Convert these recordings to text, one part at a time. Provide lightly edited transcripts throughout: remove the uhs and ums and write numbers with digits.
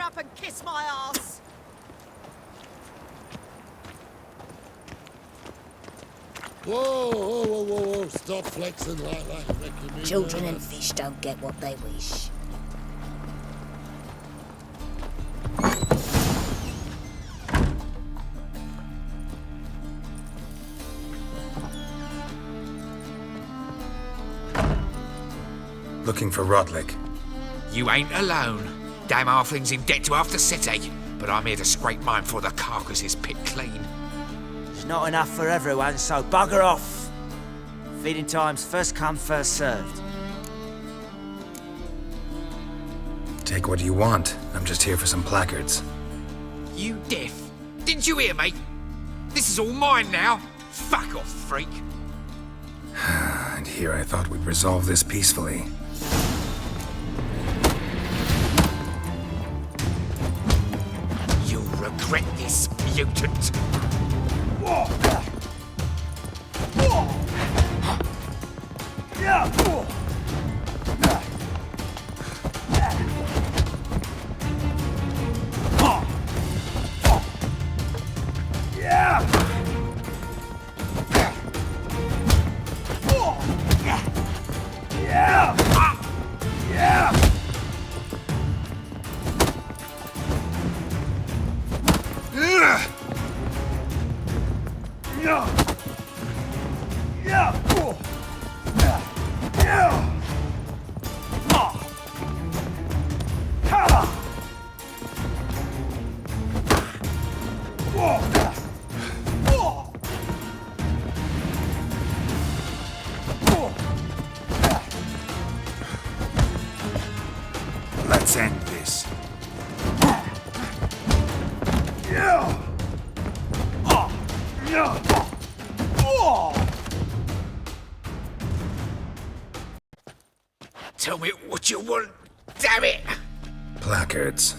up and kiss my ass. Whoa. Stop flexing like that. You're making me Children and nervous. fish don't get what they wish. Looking for Rodlick. You ain't alone. Damn halfling's in debt to half the city, but I'm here to scrape mine before the carcass is picked clean. There's not enough for everyone, so bugger off. Feeding time's first come, first served. Take what you want. I'm just here for some placards. You deaf? Didn't you hear me? This is all mine now. Fuck off, freak. And here I thought we'd resolve this peacefully. You'll regret this, mutant. Let's end this. Tell me what you want, damn it! Placards.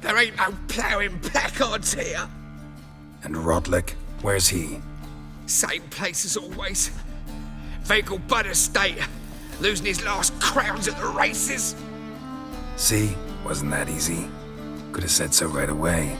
There ain't no ploughing placards here. And Rodlick, where's he? Same place as always. Vehicle Bud Estate, losing his last crowns at the races. See? Wasn't that easy? Could have said so right away.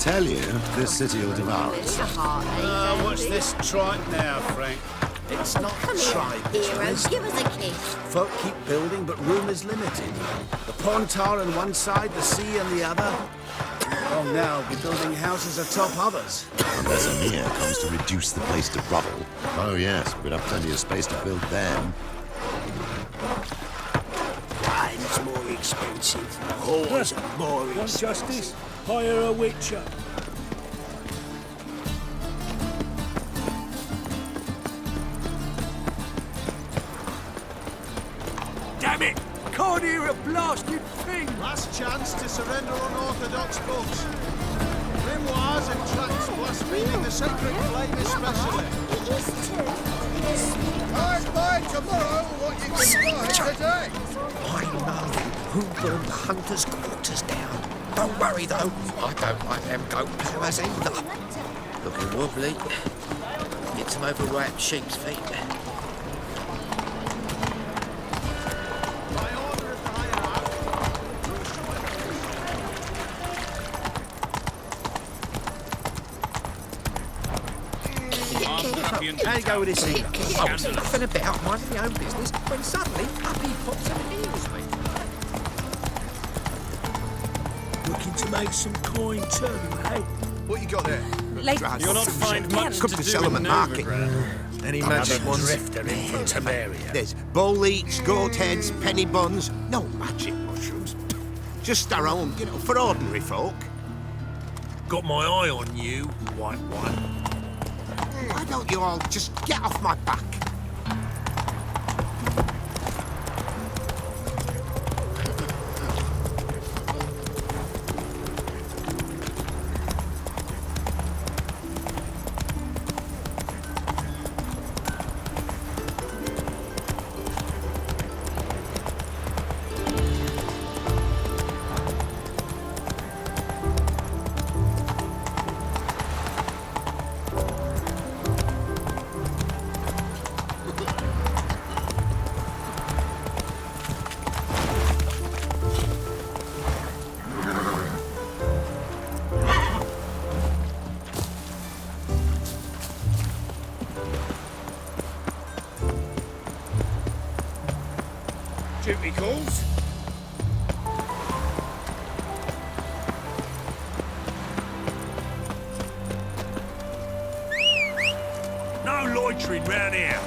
Tell you, this city will devour us. What's this tripe now, Frank? It's not tripe, Heroes, give us a kiss. folk keep building, but room is limited. The pond tower on one side, the sea on the other. Oh, now we're building houses atop others. Unless Amir comes to reduce the place to rubble. Oh yes, we'd have plenty of space to build them. Wine's more expensive. Whores are more expensive. Justice, hire a witcher. Damn it! Can't hear a blasted thing! Last chance to surrender unorthodox books. Grimoires and tracts blaspheming the sacred flame especially. It is too. Hard by tomorrow what you can buy today. I know who burned the hunters' quarters down. Don't worry though, I don't like them goat powers either. Looking wobbly. Get some overripe sheep's feet. How do you go with this thing? I was nothing about minding my own business when suddenly up he pops and heals me. Looking to make some coin too, eh? What you got there? You'll not find much Come to to do sell 'em in at market. Novigrad. Any Another magic ones? drifter in from Temeria. There's boleats, goat heads, penny buns. No magic mushrooms. Just our own, for ordinary folk. Got my eye on you, white one. Why don't you all just get off my back? Duty calls. No loitering round here.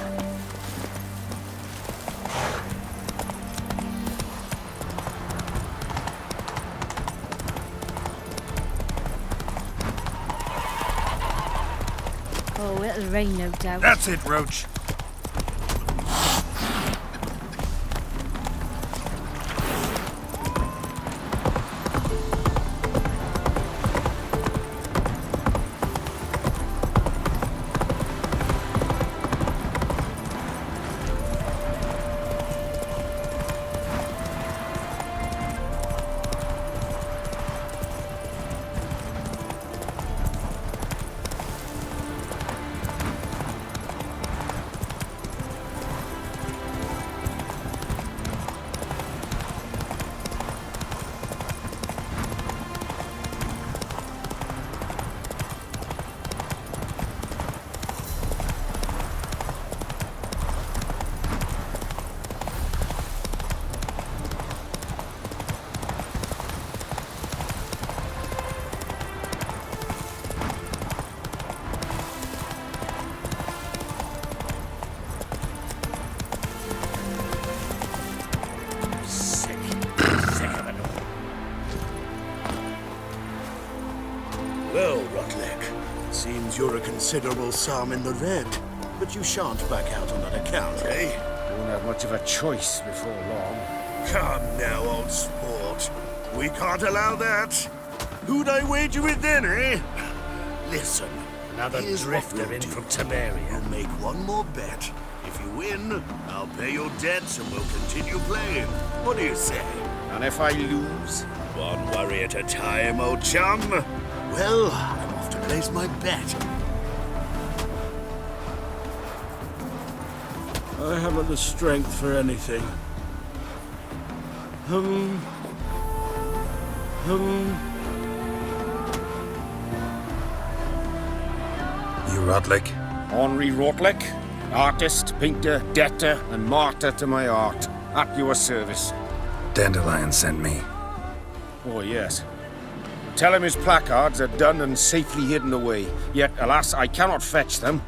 Oh, it'll rain, no doubt. That's it, Roach. Well, Rotlick, seems you're a considerable psalm in the red, but you shan't back out on that account, eh? Won't have much of a choice before long. Come now, old sport. We can't allow that. Who'd I wager with then, eh? Listen, Another here's what drifter we'll in do. from Temeria. We'll make one more bet. If you win, I'll pay your debts and we'll continue playing. What do you say? And if I lose? One worry at a time, old chum. Well, I'm off to place my bet. I haven't the strength for anything. You Rotlick? Henri Rotlick, artist, painter, debtor, and martyr to my art. At your service. Dandelion sent me. Oh, yes. Tell him his placards are done and safely hidden away. Yet, alas, I cannot fetch them,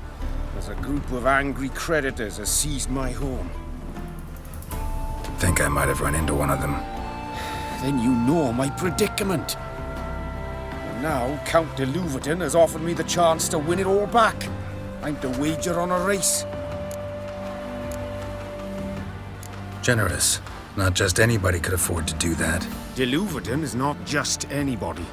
as a group of angry creditors has seized my home. Think I might have run into one of them. Then you know my predicament. And now, Count de Louverton has offered me the chance to win it all back. I'm to wager on a race. Generous. Not just anybody could afford to do that. De Louverton is not just anybody.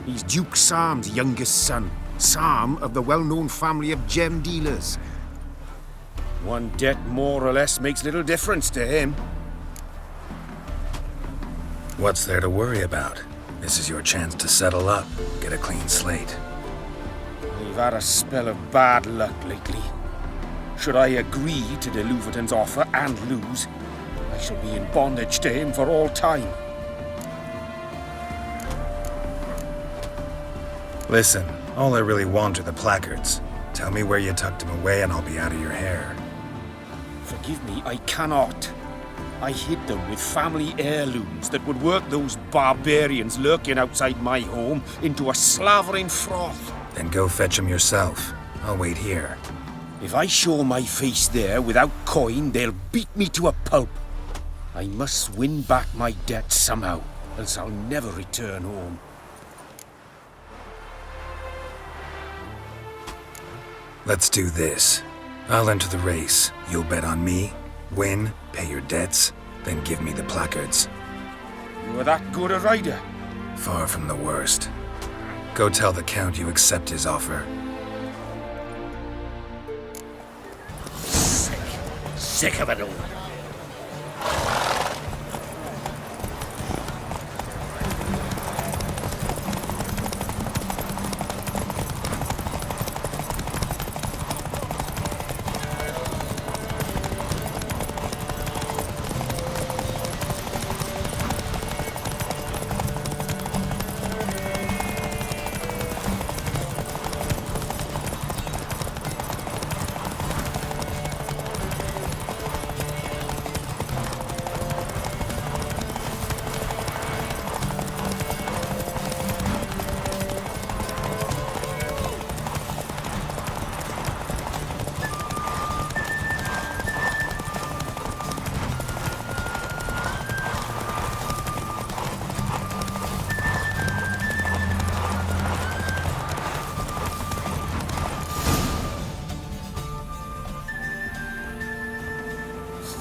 He's Duke Sam's youngest son. Sam of the well-known family of gem dealers. One debt more or less makes little difference to him. What's there to worry about? This is your chance to settle up, get a clean slate. We've had a spell of bad luck lately. Should I agree to de Louverton's offer and lose, I shall be in bondage to him for all time. Listen, all I really want are the placards. Tell me where you tucked them away and I'll be out of your hair. Forgive me, I cannot. I hid them with family heirlooms that would work those barbarians lurking outside my home into a slavering froth. Then go fetch them yourself. I'll wait here. If I show my face there without coin, they'll beat me to a pulp. I must win back my debt somehow, else I'll never return home. Let's do this. I'll enter the race. You'll bet on me, win, pay your debts, then give me the placards. You are that good a rider? Far from the worst. Go tell the Count you accept his offer. Sick of it all.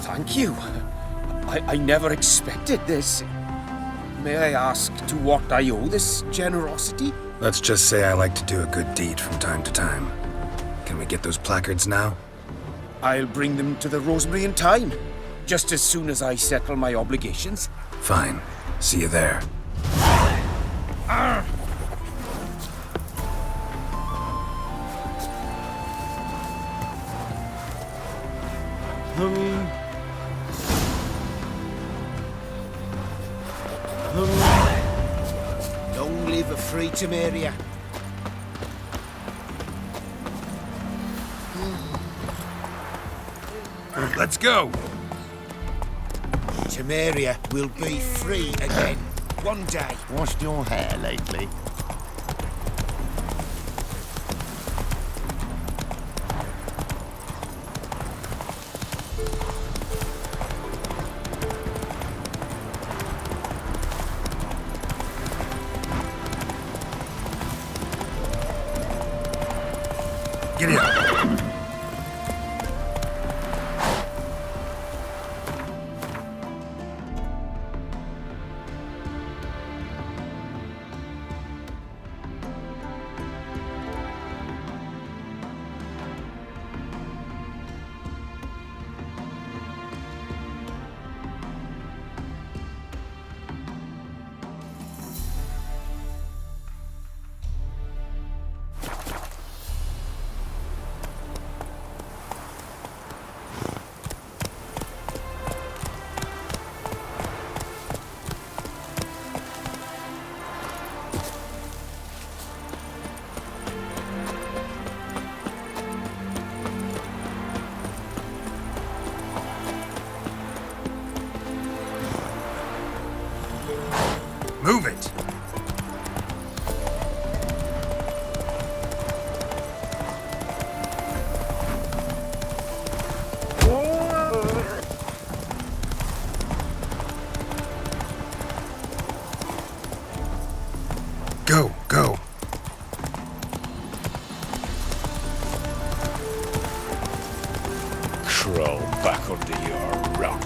Thank you. I never expected this. May I ask to what I owe this generosity? Let's just say I like to do a good deed from time to time. Can we get those placards now? I'll bring them to the Rosemary in time, just as soon as I settle my obligations. Fine. See you there. Long live a free Temeria. Let's go. Temeria will be free again. One day. Washed your hair lately? Giddy up. Move it! Go, go. Crawl back under your rock.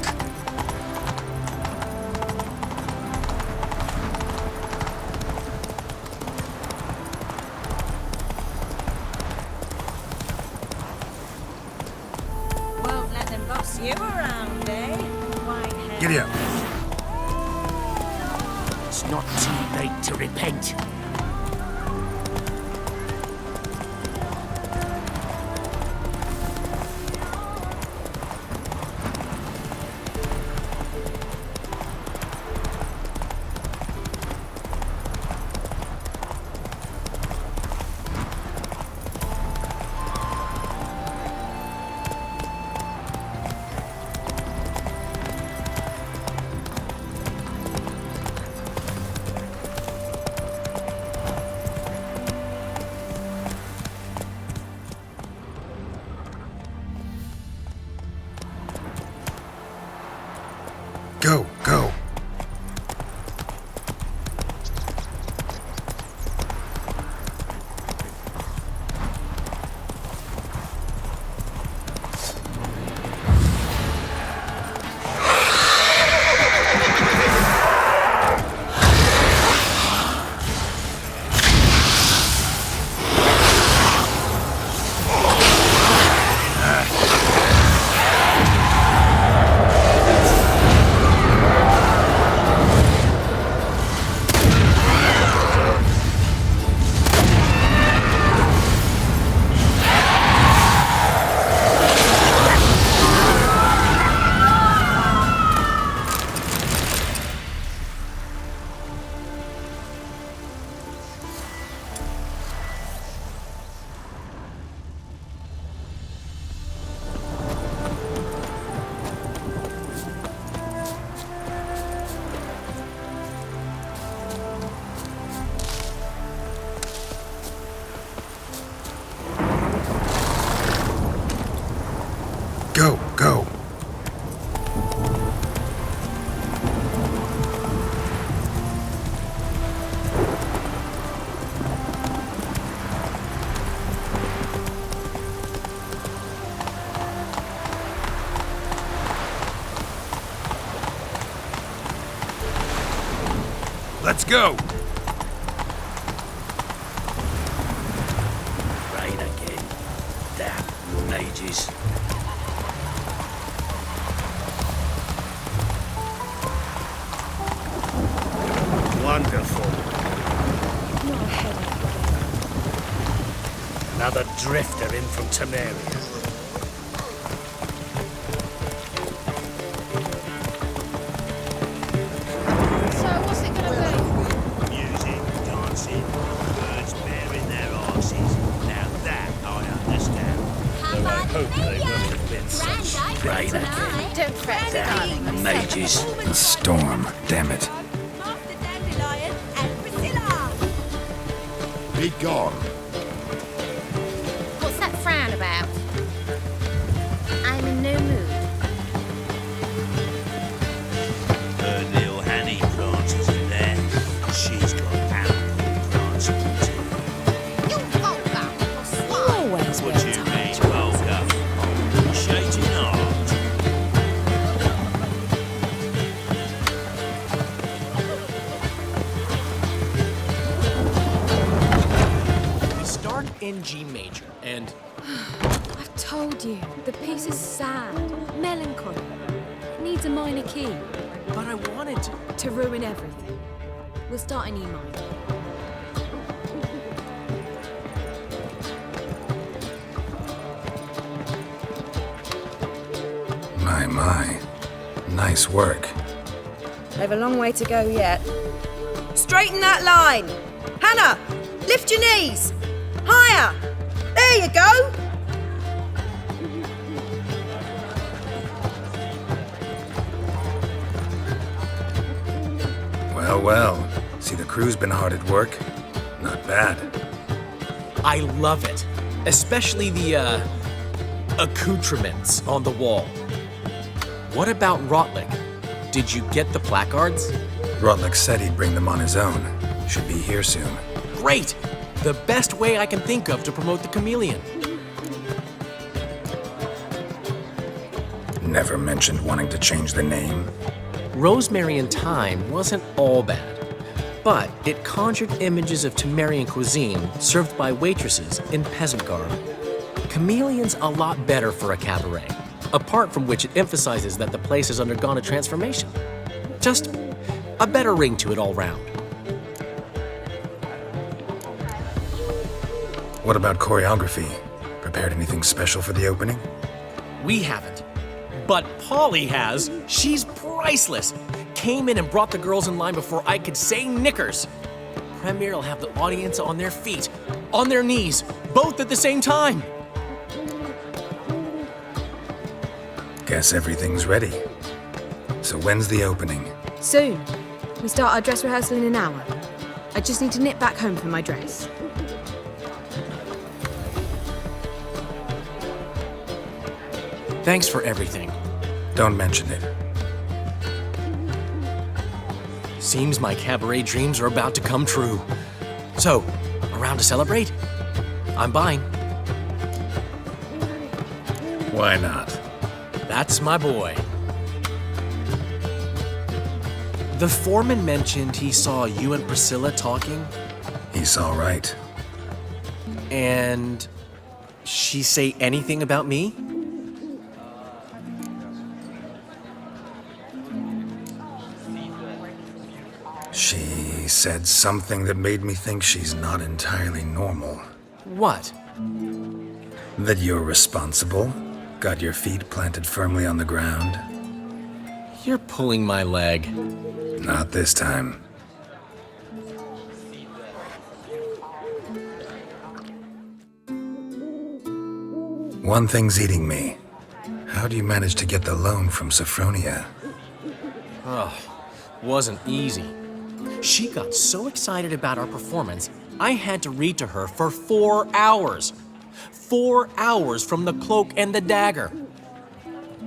Won't let them boss you around, eh? Whitehead. Giddy up. It's not too late to repent. Go, go. Go, go. Let's go. Rain again. Damn mages. Wonderful. Another drifter in from Temeria. So what's it gonna be? Music, dancing, birds bearing their arses. Now that I understand. Though I hope they won't admit such. Rain again. Don't fret, darling. Damn mages. A storm, damn it. Master Dandelion and Priscilla. Be gone. What's that frown about? I'm in no mood. Her little honey plants isn't there. She's got ample plants too. You vulgar. Always What you mean, vulgar? Appreciating art. We start in G major, and I've told you, the piece is sad, melancholy. It needs a minor key. but I wanted To ruin everything. We'll start in E minor. My. Nice work. They've a long way to go yet. Straighten that line. Hannah, lift your knees. Higher. There you go. Well, well. See, the crew's been hard at work. Not bad. I love it. Especially the, accoutrements on the wall. What about Rotlick? Did you get the placards? Rotlick said he'd bring them on his own. Should be here soon. Great! The best way I can think of to promote the chameleon. Never mentioned wanting to change the name. Rosemary and Thyme wasn't all bad, but it conjured images of Temerian cuisine served by waitresses in peasant garb. Chameleon's a lot better for a cabaret, apart from which it emphasizes that the place has undergone a transformation. Just a better ring to it all round. What about choreography? Prepared anything special for the opening? We haven't. But Polly has. She's priceless. Came in and brought the girls in line before I could say knickers. Premier will have the audience on their feet, on their knees, both at the same time. Guess everything's ready. So when's the opening? Soon. We start our dress rehearsal in an hour. I just need to nip back home for my dress. Thanks for everything. Don't mention it. Seems my cabaret dreams are about to come true. So, around to celebrate? I'm buying. Why not? That's my boy. The foreman mentioned he saw you and Priscilla talking. He saw right. And she say anything about me? She said something that made me think she's not entirely normal. What? That you're responsible, got your feet planted firmly on the ground. You're pulling my leg. Not this time. One thing's eating me. How do you manage to get the loan from Sophronia? Oh, wasn't easy. She got so excited about our performance, I had to read to her for 4 hours. 4 hours from the Cloak and the Dagger.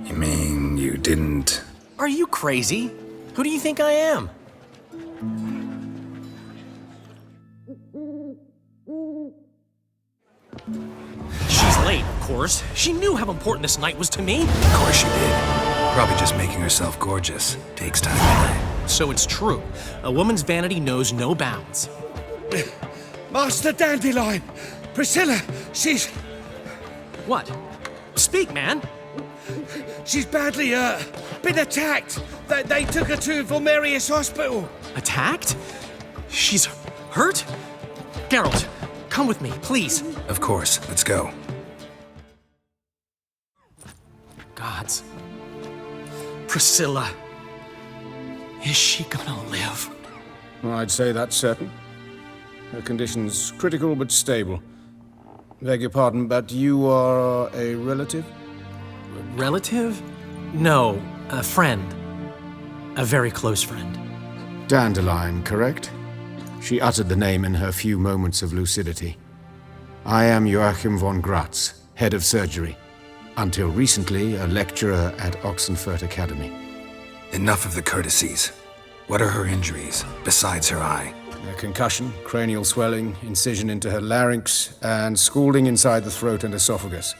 You mean you didn't... Are you crazy? Who do you think I am? She's late, of course. She knew how important this night was to me. Of course she did. Probably just making herself gorgeous. Takes time. So it's true. A woman's vanity knows no bounds. Master Dandelion! Priscilla, she's... What? Speak, man. She's badly, been attacked. They took her to Volmerius Hospital. Attacked? She's hurt? Geralt, come with me, please. Of course, let's go. Gods. Priscilla. Is she gonna live? I'd say that's certain. Her condition's critical but stable. Beg your pardon, but you are a relative? Relative? No, a friend. A very close friend. Dandelion, correct? She uttered the name in her few moments of lucidity. I am Joachim von Gratz, head of surgery. Until recently, a lecturer at Oxenfurt Academy. Enough of the courtesies. What are her injuries, besides her eye? A concussion, cranial swelling, incision into her larynx, and scalding inside the throat and esophagus.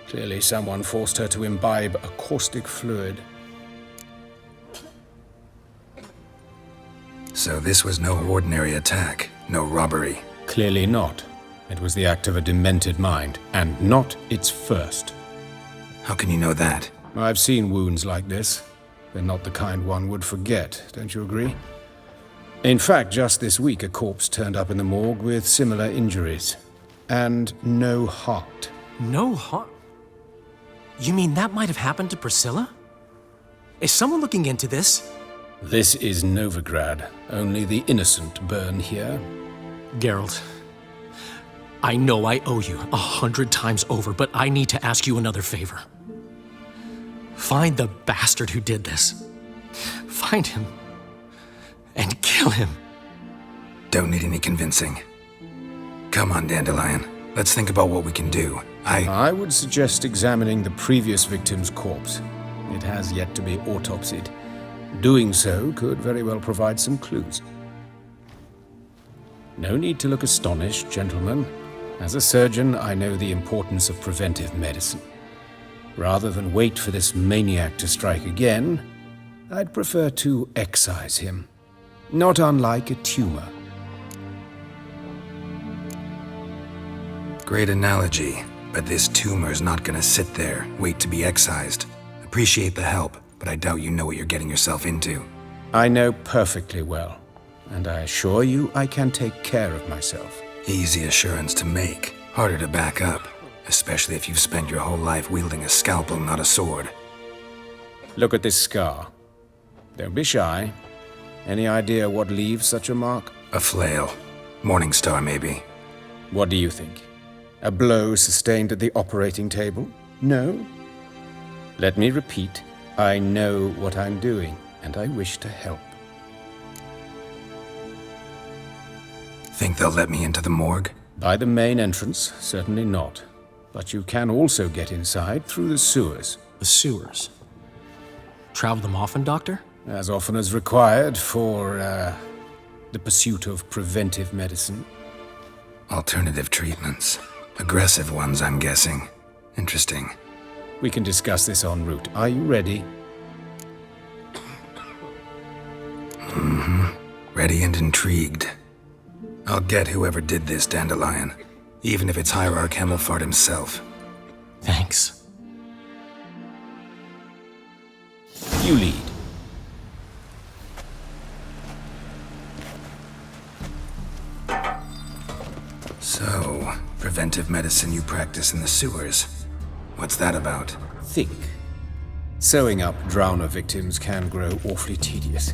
Clearly someone forced her to imbibe a caustic fluid. So this was no ordinary attack, no robbery. Clearly not. It was the act of a demented mind, and not its first. How can you know that? I've seen wounds like this. They're not the kind one would forget, don't you agree? In fact, just this week a corpse turned up in the morgue with similar injuries. And no heart. No heart? You mean that might have happened to Priscilla? Is someone looking into this? This is Novigrad. Only the innocent burn here. Geralt, I know I owe you 100 times over, but I need to ask you another favor. Find the bastard who did this. Find him. And kill him. Don't need any convincing. Come on, Dandelion. Let's think about what we can do. I would suggest examining the previous victim's corpse. It has yet to be autopsied. Doing so could very well provide some clues. No need to look astonished, gentlemen. As a surgeon, I know the importance of preventive medicine. Rather than wait for this maniac to strike again, I'd prefer to excise him. Not unlike a tumor. Great analogy, but this tumor's not gonna sit there, wait to be excised. Appreciate the help, but I doubt you know what you're getting yourself into. I know perfectly well, and I assure you I can take care of myself. Easy assurance to make, harder to back up, especially if you've spent your whole life wielding a scalpel, not a sword. Look at this scar. Don't be shy. Any idea what leaves such a mark? A flail. Morningstar, maybe. What do you think? A blow sustained at the operating table? No? Let me repeat. I know what I'm doing, and I wish to help. Think they'll let me into the morgue? By the main entrance, certainly not. But you can also get inside through the sewers. The sewers? Travel them often, Doctor? As often as required for, the pursuit of preventive medicine. Alternative treatments. Aggressive ones, I'm guessing. Interesting. We can discuss this en route. Are you ready? Mm-hmm. Ready and intrigued. I'll get whoever did this, Dandelion. Even if it's Hierarch Hemmelfart himself. Thanks. You lead. So, preventive medicine you practice in the sewers. What's that about? Think. Sewing up drowner victims can grow awfully tedious.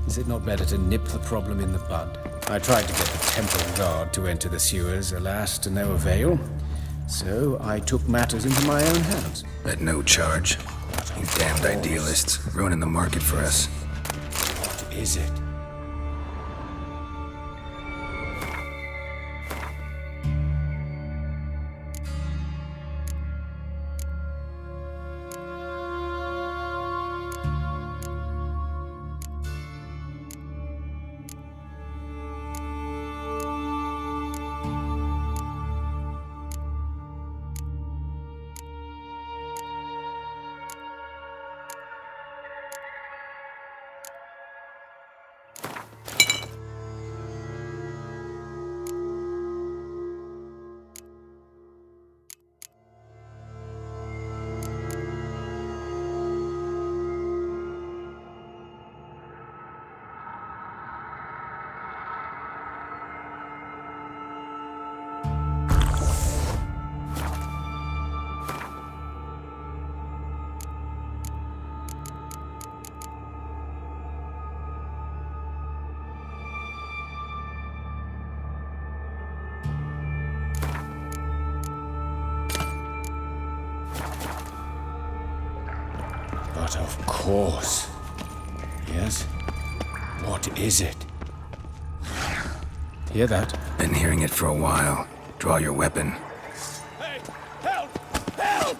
Is it not better to nip the problem in the bud? I tried to get the Temple Guard to enter the sewers, alas, to no avail. So I took matters into my own hands. At no charge. You damned idealists, ruining the market for us. What is it? But of course. Yes? What is it? Hear that? Been hearing it for a while. Draw your weapon. Hey! Help! Help!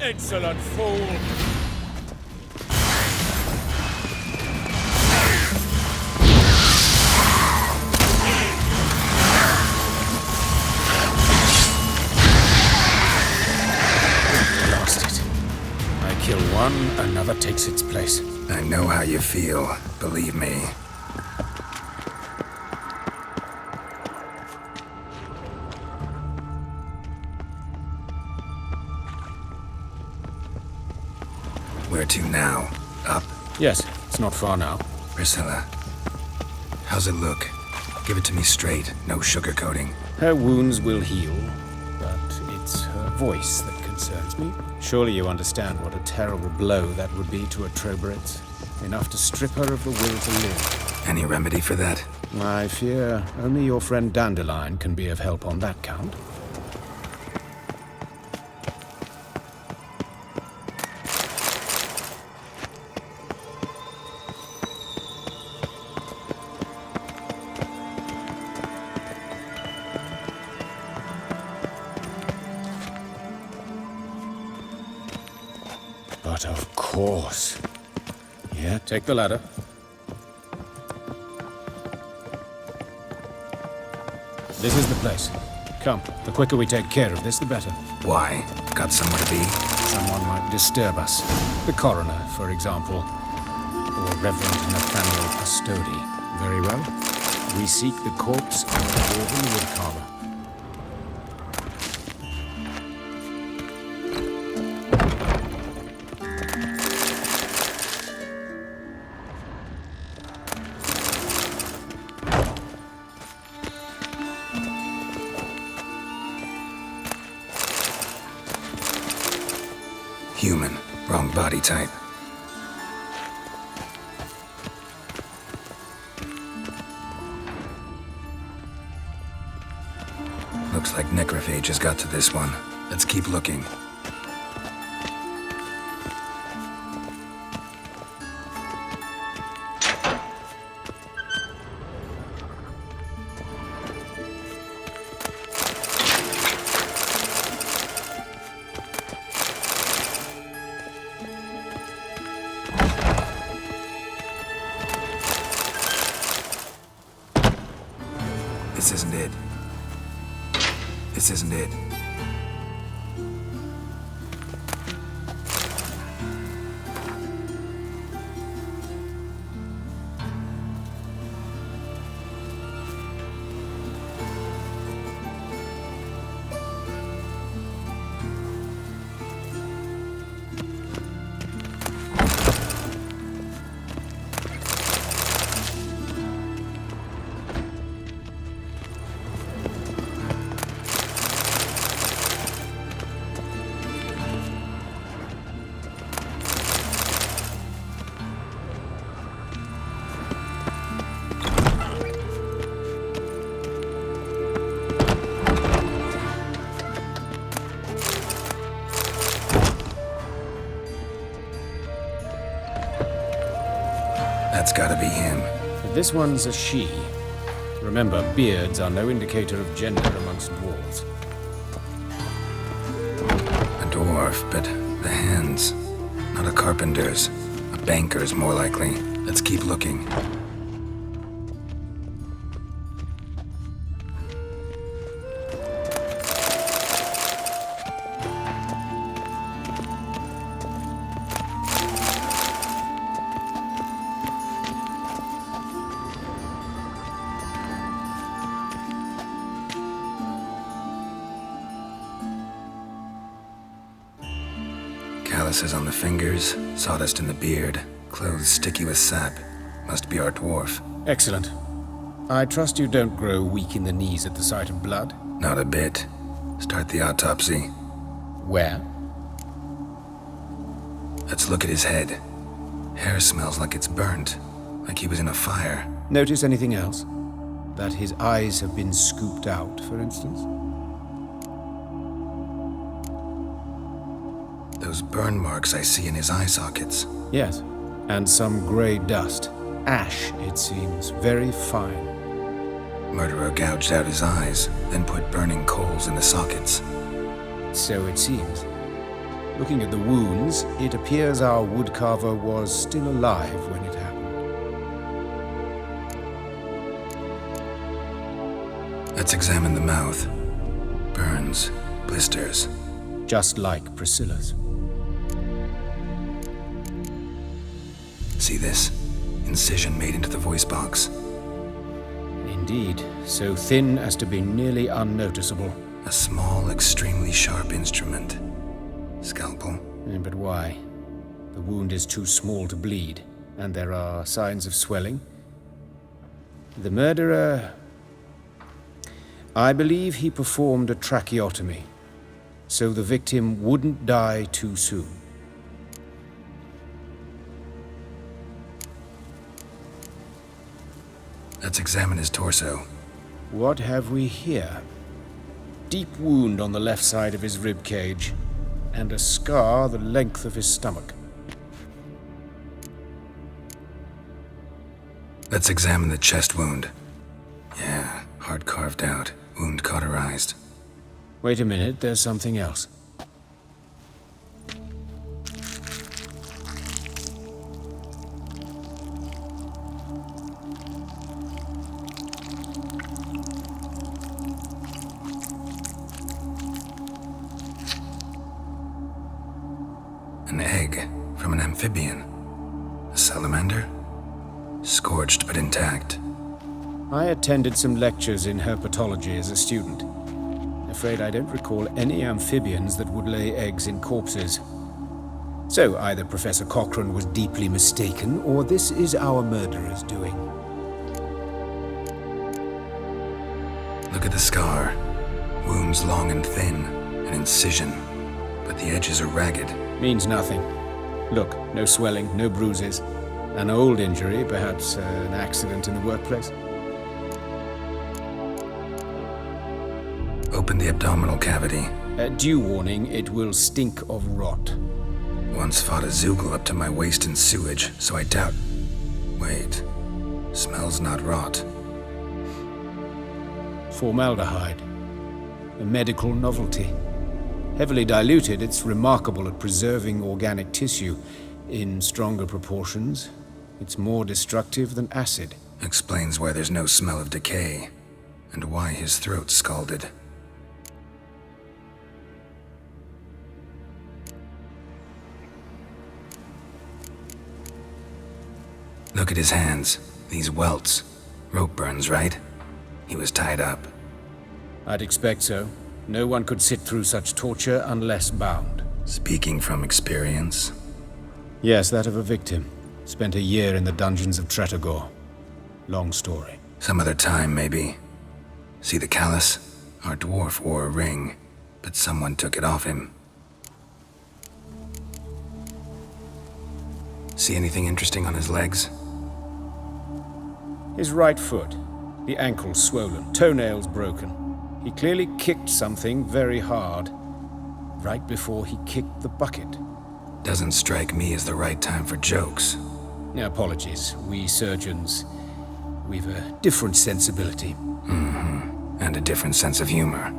Insolent fool! Lost it. I kill one, another takes its place. I know how you feel, believe me. Where to now? Up? Yes, it's not far now. Priscilla, how's it look? Give it to me straight, no sugarcoating. Her wounds will heal, but it's her voice that concerns me. Surely you understand what a terrible blow that would be to a Trobritz. Enough to strip her of the will to live. Any remedy for that? I fear only your friend Dandelion can be of help on that count. But of course. Yeah, take the ladder. This is the place. Come, the quicker we take care of this, the better. Why? Got somewhere to be? Someone might disturb us. The coroner, for example. Or Reverend Nathaniel Custody. Very well. We seek the corpse of the dwarven woodcarver. Human. Wrong body type. Looks like necrophage has got to this one. Let's keep looking. This isn't it. This isn't it. That's gotta be him. This one's a she. Remember, beards are no indicator of gender amongst dwarves. A dwarf, but the hands. Not a carpenter's. A banker's more likely. Let's keep looking. Calluses on the fingers, sawdust in the beard, clothes sticky with sap. Must be our dwarf. Excellent. I trust you don't grow weak in the knees at the sight of blood? Not a bit. Start the autopsy. Where? Let's look at his head. Hair smells like it's burnt, like he was in a fire. Notice anything else? That his eyes have been scooped out, for instance? Those burn marks I see in his eye sockets. Yes, and some grey dust. Ash, it seems. Very fine. Murderer gouged out his eyes, then put burning coals in the sockets. So it seems. Looking at the wounds, it appears our woodcarver was still alive when it happened. Let's examine the mouth. Burns, blisters. Just like Priscilla's. See this? Incision made into the voice box. Indeed, so thin as to be nearly unnoticeable. A small, extremely sharp instrument. Scalpel. But why? The wound is too small to bleed, and there are signs of swelling. The murderer... I believe he performed a tracheotomy, so the victim wouldn't die too soon. Let's examine his torso. What have we here? Deep wound on the left side of his rib cage, and a scar the length of his stomach. Let's examine the chest wound. Yeah, heart carved out, wound cauterized. Wait a minute, there's something else. An egg from an amphibian. A salamander? Scorched but intact. I attended some lectures in herpetology as a student. Afraid I don't recall any amphibians that would lay eggs in corpses. So either Professor Cochrane was deeply mistaken, or this is our murderer's doing. Look at the scar. Wounds long and thin. An incision. But the edges are ragged. Means nothing. Look, no swelling, no bruises. An old injury, perhaps an accident in the workplace. Open the abdominal cavity. Due warning, it will stink of rot. Once fought a Zoogle up to my waist in sewage, so I doubt... Wait. Smells not rot. Formaldehyde. A medical novelty. Heavily diluted, it's remarkable at preserving organic tissue. In stronger proportions, it's more destructive than acid. Explains why there's no smell of decay, and why his throat's scalded. Look at his hands. These welts. Rope burns, right? He was tied up. I'd expect so. No one could sit through such torture unless bound. Speaking from experience? Yes, that of a victim. Spent a year in the dungeons of Tretogor. Long story. Some other time, maybe. See the callus? Our dwarf wore a ring, but someone took it off him. See anything interesting on his legs? His right foot. The ankle swollen, toenails broken. He clearly kicked something very hard, right before he kicked the bucket. Doesn't strike me as the right time for jokes. Apologies. We surgeons, we've a different sensibility. Mm-hmm. And a different sense of humor.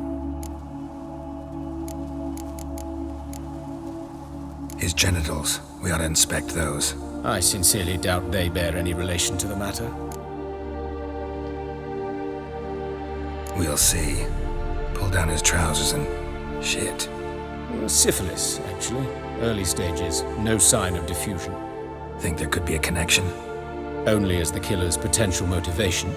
His genitals, we ought to inspect those. I sincerely doubt they bear any relation to the matter. We'll see. Pull down his trousers and... shit. Syphilis, actually. Early stages. No sign of diffusion. Think there could be a connection? Only as the killer's potential motivation.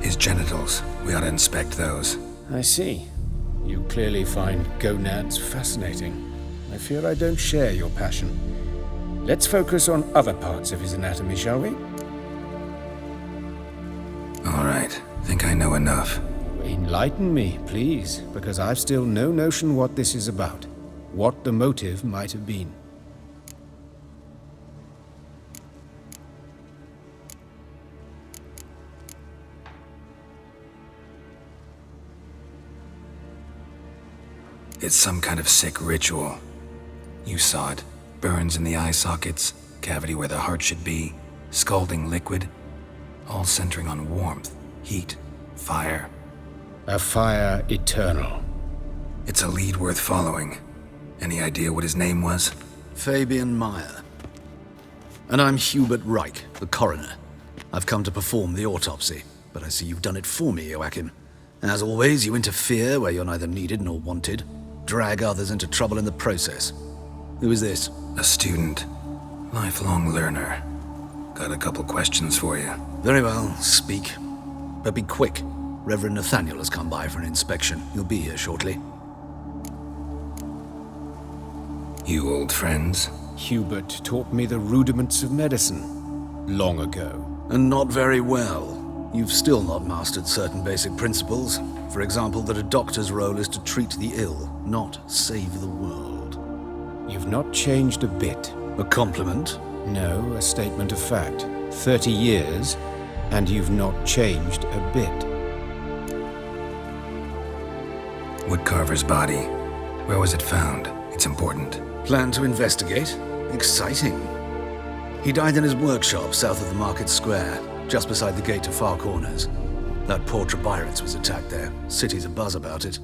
His genitals. We ought to inspect those. I see. You clearly find gonads fascinating. I fear I don't share your passion. Let's focus on other parts of his anatomy, shall we? All right. Think I know enough. Enlighten me, please, because I've still no notion what this is about. What the motive might have been. It's some kind of sick ritual. You saw it. Burns in the eye sockets, cavity where the heart should be, scalding liquid, all centering on warmth, heat, fire. A fire eternal. It's a lead worth following. Any idea what his name was? Fabian Meyer. And I'm Hubert Reich, the coroner. I've come to perform the autopsy, but I see you've done it for me, Joachim. As always, you interfere where you're neither needed nor wanted. Drag others into trouble in the process. Who is this? A student. Lifelong learner. Got a couple questions for you. Very well, speak. But be quick. Reverend Nathaniel has come by for an inspection. He'll be here shortly. You old friends? Hubert taught me the rudiments of medicine. Long ago. And not very well. You've still not mastered certain basic principles. For example, that a doctor's role is to treat the ill, not save the world. You've not changed a bit. A compliment? No, a statement of fact. 30 years, and you've not changed a bit. Woodcarver's body. Where was it found? It's important. Plan to investigate? Exciting. He died in his workshop south of the market square, just beside the gate to Far Corners. That poor Trebirets was attacked there. City's abuzz about it.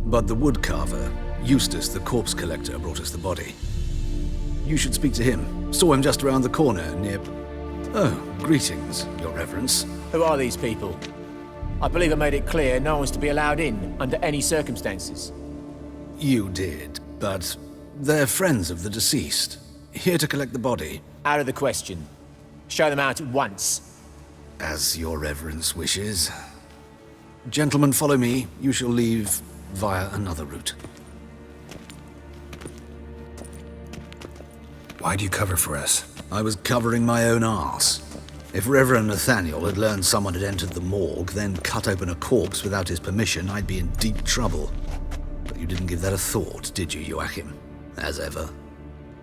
But the woodcarver, Eustace the corpse collector, brought us the body. You should speak to him. Saw him just around the corner near... Oh, greetings, Your Reverence. Who are these people? I believe I made it clear no one's to be allowed in under any circumstances. You did, but they're friends of the deceased. Here to collect the body. Out of the question. Show them out at once. As your reverence wishes. Gentlemen, follow me. You shall leave via another route. Why'd you cover for us? I was covering my own arse. If Reverend Nathaniel had learned someone had entered the morgue, then cut open a corpse without his permission, I'd be in deep trouble. But you didn't give that a thought, did you, Joachim? As ever.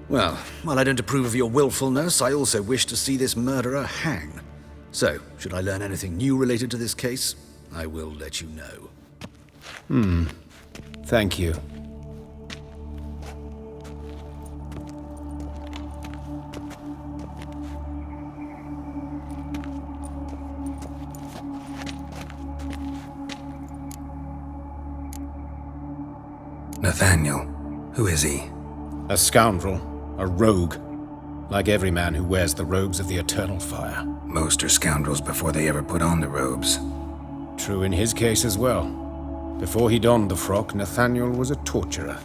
Well, while I don't approve of your willfulness, I also wish to see this murderer hang. So, should I learn anything new related to this case, I will let you know. Thank you. Nathaniel. Who is he? A scoundrel. A rogue. Like every man who wears the robes of the eternal fire. Most are scoundrels before they ever put on the robes. True in his case as well. Before he donned the frock, Nathaniel was a torturer.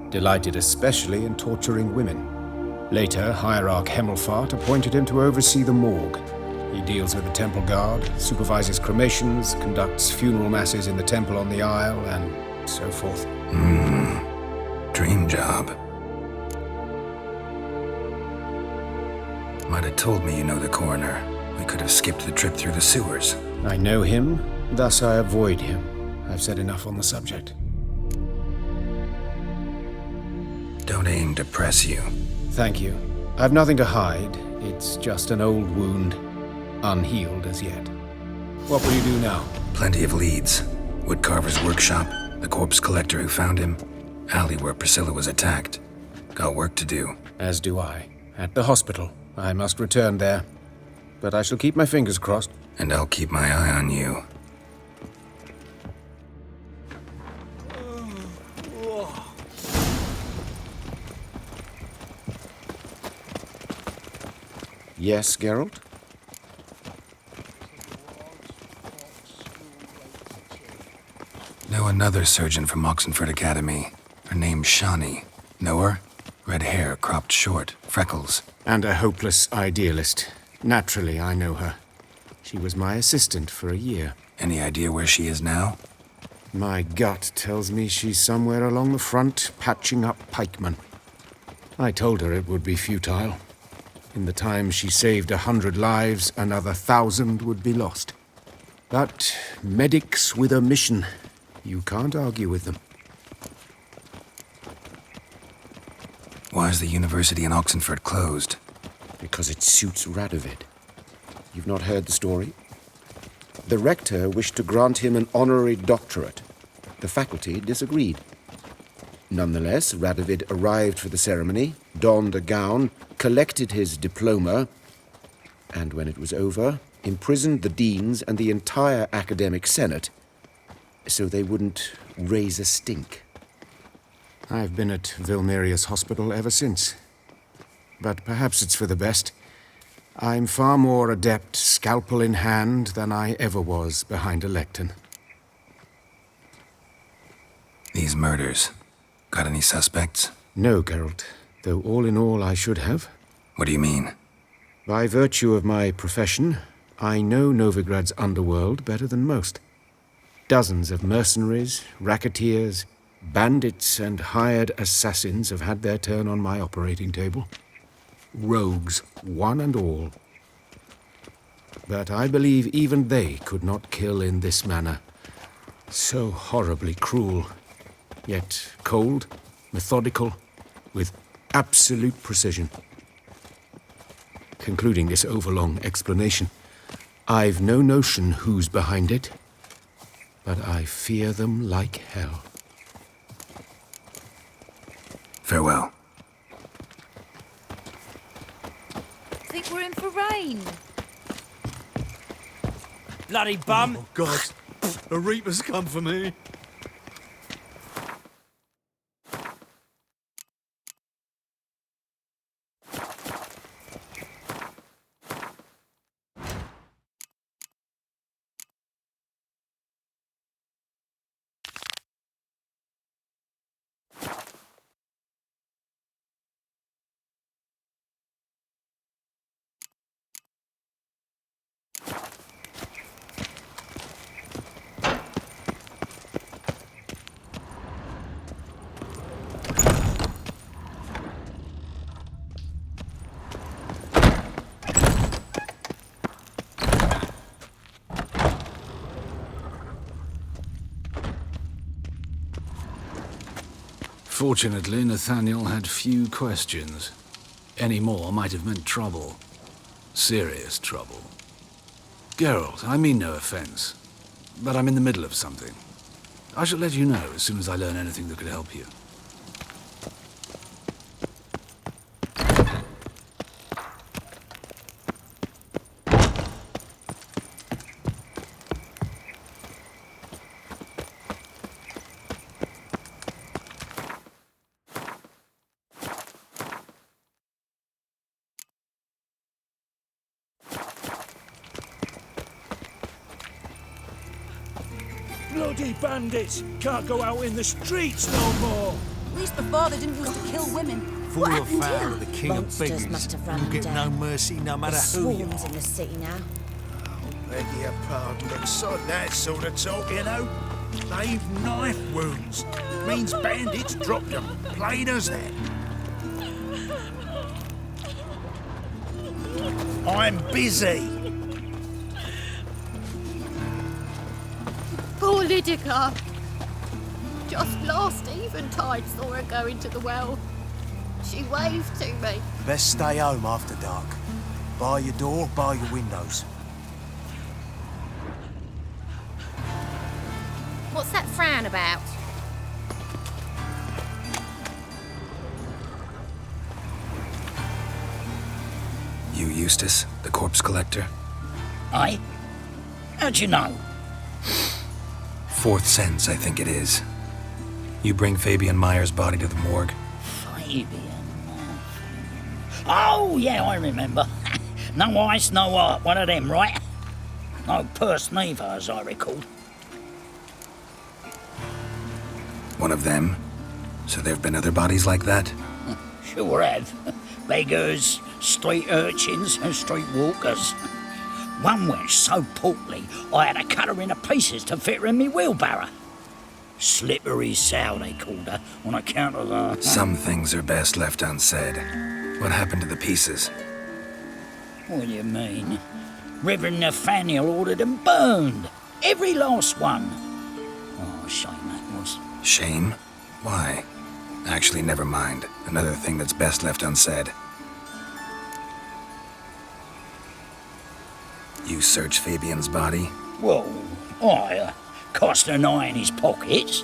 Delighted especially in torturing women. Later, Hierarch Hemmelfart appointed him to oversee the morgue. He deals with the temple guard, supervises cremations, conducts funeral masses in the temple on the Isle, and so forth. Dream job. Might have told me you know the coroner. We could have skipped the trip through the sewers. I know him, thus I avoid him. I've said enough on the subject. Don't aim to press you. Thank you. I've nothing to hide. It's just an old wound, unhealed as yet. What will you do now? Plenty of leads. Woodcarver's workshop, the corpse collector who found him, alley where Priscilla was attacked. Got work to do. As do I. At the hospital. I must return there. But I shall keep my fingers crossed. And I'll keep my eye on you. Yes, Geralt? Know another surgeon from Oxenford Academy. Her name's Shani. Know her? Red hair, cropped short, freckles. And a hopeless idealist. Naturally, I know her. She was my assistant for a year. Any idea where she is now? My gut tells me she's somewhere along the front, patching up pikemen. I told her it would be futile. In the time she saved 100 lives, another 1,000 would be lost. But medics with a mission. You can't argue with them. Why is the university in Oxenford closed? Because it suits Radovid. You've not heard the story? The rector wished to grant him an honorary doctorate. The faculty disagreed. Nonetheless, Radovid arrived for the ceremony, donned a gown, collected his diploma, and when it was over, imprisoned the deans and the entire academic senate so they wouldn't raise a stink. I've been at Vilmerius Hospital ever since. But perhaps it's for the best. I'm far more adept, scalpel in hand, than I ever was behind a lectern. These murders. Got any suspects? No, Geralt. Though all in all I should have. What do you mean? By virtue of my profession, I know Novigrad's underworld better than most. Dozens of mercenaries, racketeers, bandits, and hired assassins have had their turn on my operating table. Rogues, one and all. But I believe even they could not kill in this manner. So horribly cruel, yet cold, methodical, with absolute precision. Concluding this overlong explanation, I've no notion who's behind it, but I fear them like hell. Farewell. I think we're in for rain. Bloody bum! Oh, God. The Reaper's come for me. Fortunately, Nathaniel had few questions. Any more might have meant trouble. Serious trouble. Geralt, I mean no offense, but I'm in the middle of something. I shall let you know as soon as I learn anything that could help you. Bloody bandits! Can't go out in the streets no more! At least before they didn't used to kill women. Fool or foul of the king Monsters of must beggars. have run You get down. no mercy no matter There's who you swarms are. in the city now. Beg your pardon, but sod that sort of talk, you know. They've knife wounds. Means bandits dropped them, plain as that. I'm busy. Poor Lydica. Just last eventide saw her go into the well. She waved to me. Best stay home after dark. Bar your door, bar your windows. What's that frown about? You Eustace, the corpse collector? Aye? How'd you know? Fourth sense, I think it is. You bring Fabian Meyer's body to the morgue? Fabian. Oh, yeah, I remember. No eyes, no heart, one of them, right? No purse neither, as I recall. One of them? So there have been other bodies like that? Sure have. Beggars, street urchins, and street walkers. One wench so portly, I had to cut her into pieces to fit her in me wheelbarrow. Slippery sow, they called her, on account of her... Some things are best left unsaid. What happened to the pieces? What do you mean? Reverend Nathaniel ordered them burned. Every last one. Oh, shame that was. Shame? Why? Actually, never mind. Another thing that's best left unsaid. You search Fabian's body? Well, I cast an eye in his pockets.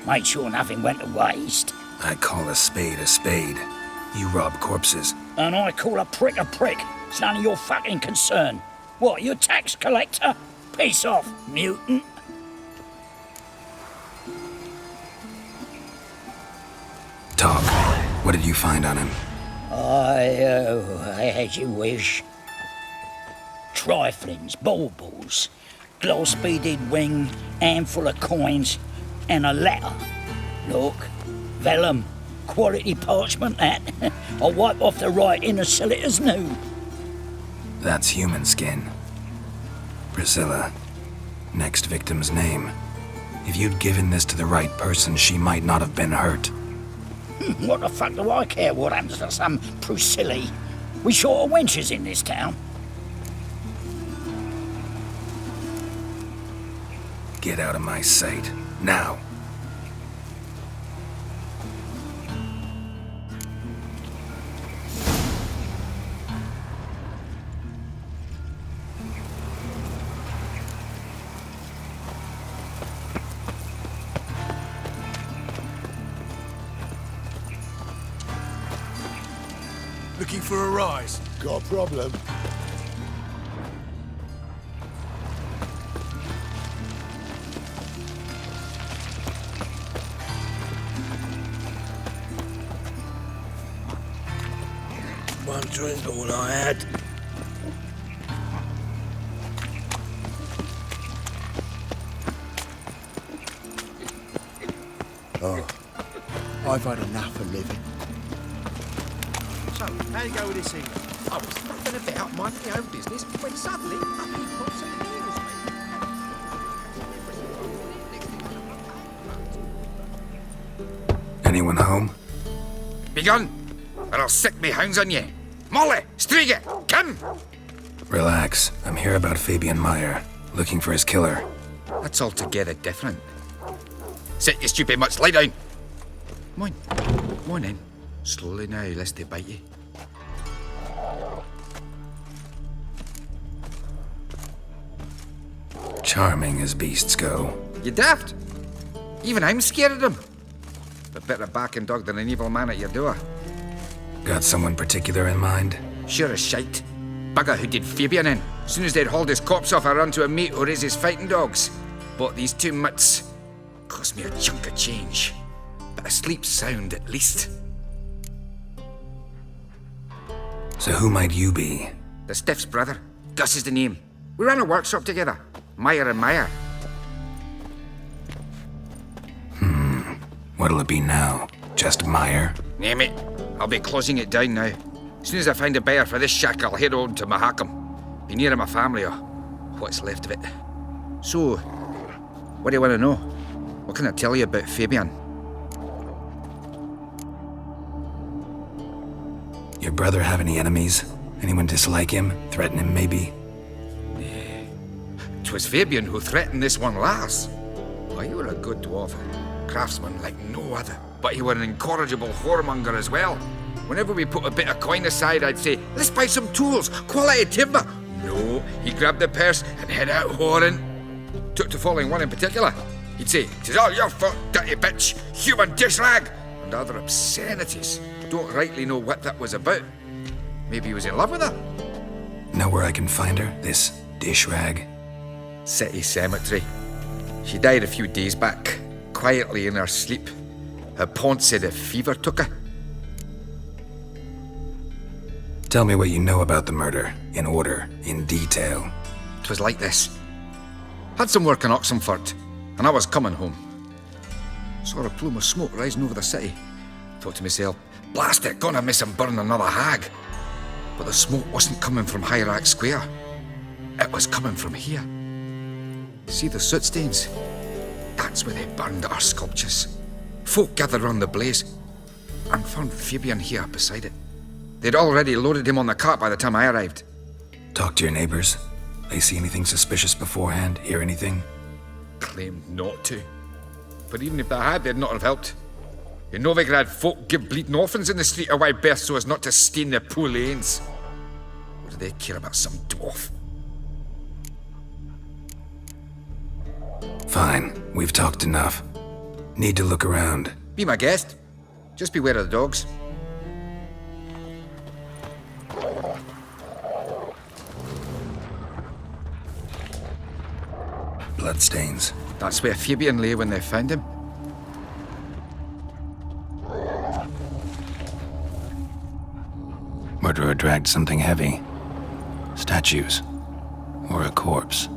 Made sure nothing went to waste. I call a spade a spade. You rob corpses. And I call a prick a prick. It's none of your fucking concern. What, you tax collector? Peace off, mutant. Talk. What did you find on him? As you wish. Triflings, baubles, gloss-beaded ring, handful of coins, and a letter. Look, vellum, quality parchment, that. I'll wipe off the writing and sell it as new. That's human skin. Priscilla. Next victim's name. If you'd given this to the right person, she might not have been hurt. What the fuck do I care what happens to some Priscilla? We short of wenches in this town. Get out of my sight. Now. Looking for a rise? Got a problem? One drink all I had. Oh, I've had enough of living. So, how you go with this evening? I was nothing about minding my own business when suddenly up he pops and heals me. Anyone home? Begone, or I'll set me hounds on ye. Molly, Striga, come! Relax. I'm here about Fabian Meyer, looking for his killer. That's altogether different. Set your stupid mutts, lie down. Come on. Come on in. Slowly now, lest they bite you. Charming as beasts go. You daft? Even I'm scared of them. But better a backing dog than an evil man at your door. Got someone particular in mind? Sure as shite. Bugger who did Fabian in. As soon as they'd hauled his corpse off, I run to a mate who raised his fighting dogs. Bought these 2 mutts. Cost me a chunk of change. But I sleep sound at least. So who might you be? The Stiff's brother. Gus is the name. We ran a workshop together. Meyer and Meyer. What'll it be now? Just Meyer? Name it. I'll be closing it down now. As soon as I find a buyer for this shack, I'll head on to Mahakam. Be near my family or what's left of it. So, what do you want to know? What can I tell you about Fabian? Your brother have any enemies? Anyone dislike him? Threaten him, maybe? 'Twas Fabian who threatened this one last. Oh, you were a good dwarf. Craftsman like no other. But you were an incorrigible whoremonger as well. Whenever we put a bit of coin aside, I'd say, let's buy some tools, quality timber. No, he grabbed the purse and head out whoring. Took to following one in particular. He'd say, "'Tis all your fault, dirty bitch, human dish rag," and other obscenities. Don't rightly know what that was about. Maybe he was in love with her? Know where I can find her, this dish rag? City cemetery. She died a few days back, quietly in her sleep. Her pont said a fever took her. Tell me what you know about the murder, in order, in detail. 'Twas like this. Had some work in Oxenford, and I was coming home. Saw a plume of smoke rising over the city. Thought to myself, blast it, gonna miss and burn another hag. But the smoke wasn't coming from Hierarch Square. It was coming from here. See the soot stains? That's where they burned our sculptures. Folk gathered round the blaze and found Fabian here beside it. They'd already loaded him on the cart by the time I arrived. Talk to your neighbors. They see anything suspicious beforehand? Hear anything? Claimed not to. But even if they had, they'd not have helped. In Novigrad, folk give bleeding orphans in the street a wide berth so as not to stain their poor lanes. What do they care about some dwarf? Fine, we've talked enough. Need to look around. Be my guest. Just beware of the dogs. Bloodstains. That's where Fabian lay when they found him. Murderer dragged something heavy. Statues. Or a corpse.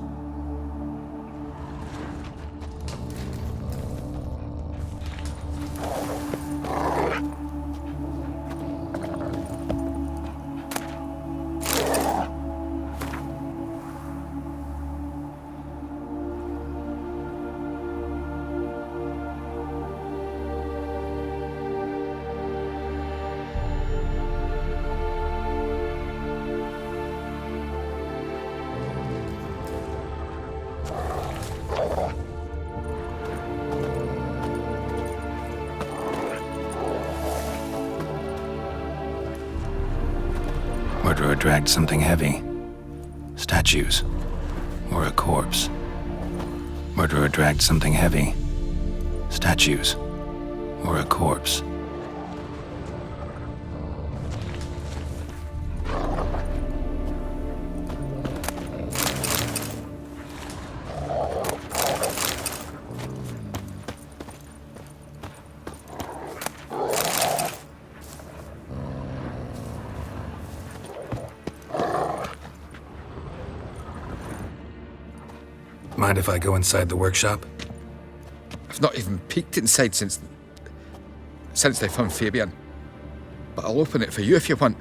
Murderer dragged something heavy. Statues. Or a corpse. Murderer dragged something heavy. Statues. Or a corpse. Mind if I go inside the workshop? I've not even peeked inside since they found Fabian. But I'll open it for you if you want.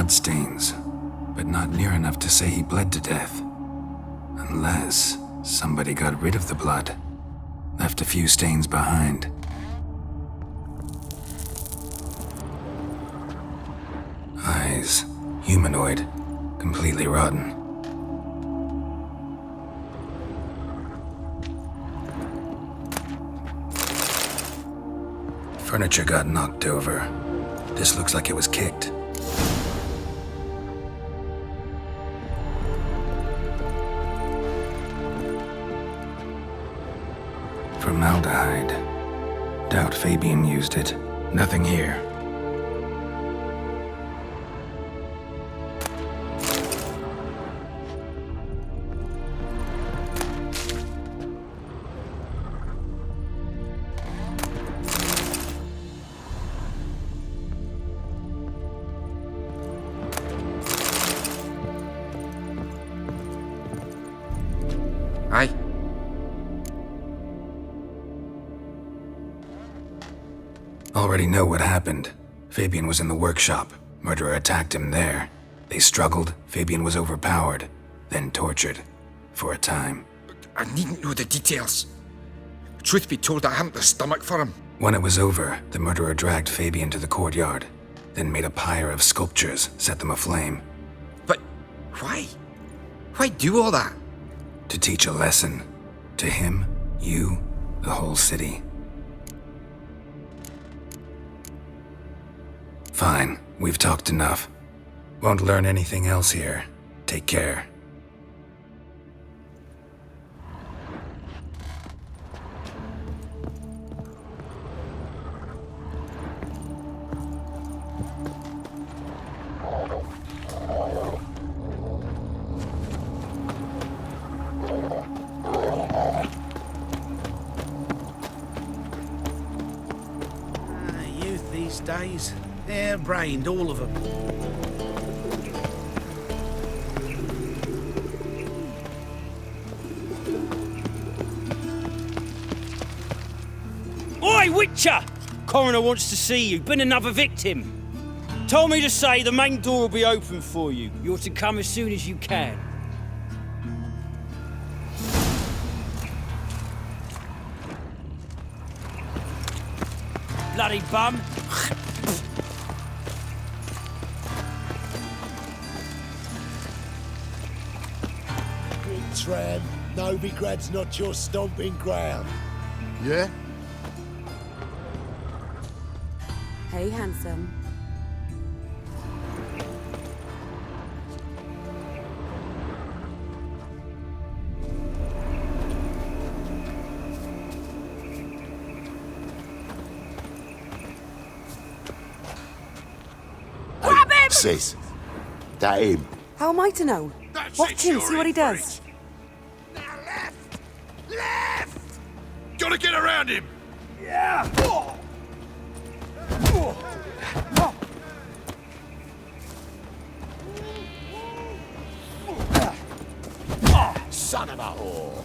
bloodstains, but not near enough to say he bled to death. Unless somebody got rid of the blood, left a few stains behind. Eyes, humanoid, completely rotten. Furniture got knocked over. This looks like it was kicked. Formaldehyde. Doubt Fabian used it. Nothing here. Aye. Already know what happened. Fabian was in the workshop. Murderer attacked him there. They struggled. Fabian was overpowered, then tortured. For a time. I needn't know the details. Truth be told, I haven't the stomach for him. When it was over, the murderer dragged Fabian to the courtyard, then made a pyre of sculptures, set them aflame. But why? Why do all that? To teach a lesson. To him, you, the whole city. Fine, we've talked enough. Won't learn anything else here. Take care. Youth these days, hair-brained, all of them. Oi, Witcher! Coroner wants to see you. Been another victim. Told me to say the main door will be open for you. You're to come as soon as you can. Bloody bum. Big tram. Novigrad's not your stomping ground. Yeah? Hey, handsome. Grab him! Sis, that him. How am I to know? Watch him, see what he does. Gotta get around him! Yeah! Son of a whore.